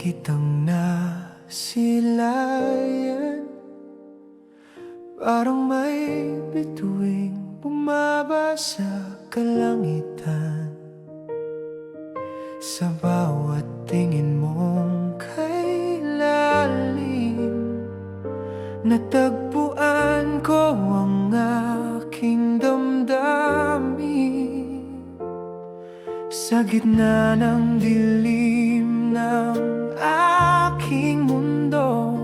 kitang nasilayan, parang may bituing bumaba sa kalangitan. Sa bawat tingin mong kay lalim, natagpuan ko ang aking damdamin. Sa gitna ng dilim ng aking mundo,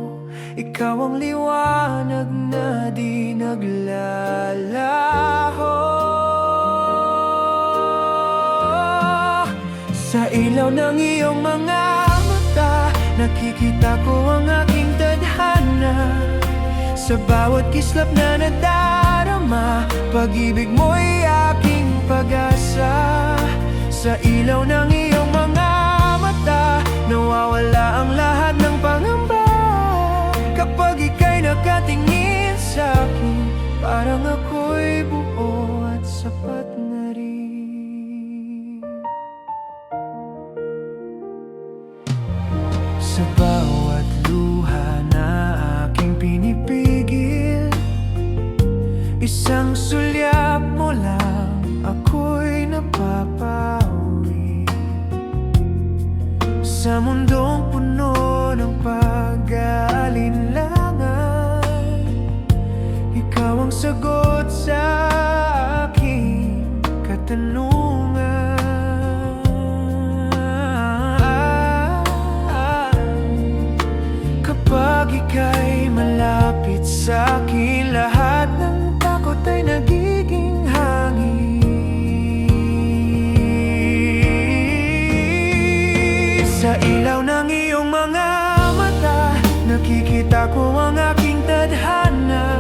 ikaw ang liwanag na di naglalaho. Sa ilaw ng iyong mga mata, nakikita ko ang aking tadhana. Sa bawat kislap na nadarama, pag-ibig mo'y aking pag-asa. Sa ilaw ng iyong mga mata, nawawala ang lahat ng pangamba. Kapag ika'y nakatingin sa'kin, parang ako'y buo at sapat na rin. Sa bawat luha na aking pinipigil, isang sulyap mo lang ako'y napapawi. Sa mundong puno ng pag-aalinlangan, ikaw ang sagot sa aking katanungan. Kapag ika'y malapit sa akin, lahat ng takot ay nagiging hangin. Sa ilaw ng iyong mga mata, nakikita ko ang aking tadhana.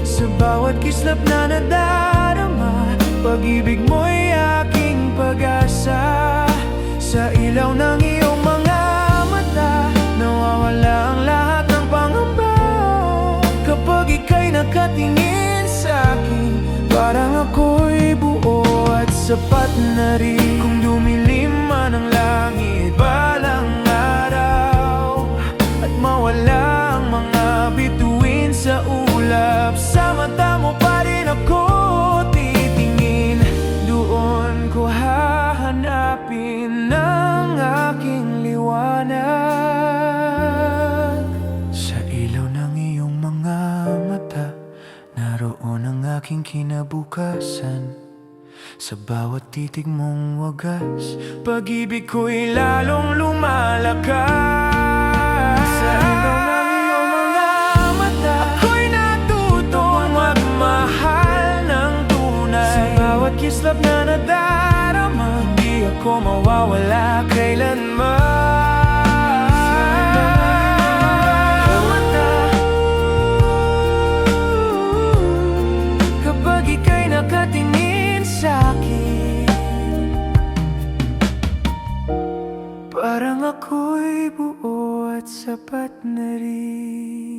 Sa bawat kislap na nadarama, pag-ibig mo'y aking pag-asa. Sa ilaw ng iyong mga mata, nawawala ang lahat ng pangamba. Kapag ika'y nakatingin sa'kin, parang ako'y buo at sapat na rin. Kung dumilim man ang langit balang araw, at mawala ang mga bituin sa ulap, sa mata mo pa rin ako titingin. Doon ko hahanapin ang aking liwanag. Sa ilaw ng iyong mga mata, naroon ang aking kinabukasan. Sa bawat titig mong wagas, pag-ibig ko'y lalong lumalakas. Sa ilaw ng iyong mga mata, ako'y natutong magmahal ng tunay. Sa bawat kislap na nadarama, di ako mawawala kailanman. Kapag ika'y nakatingin sa'kin, parang ako'y buo at sapat na rin.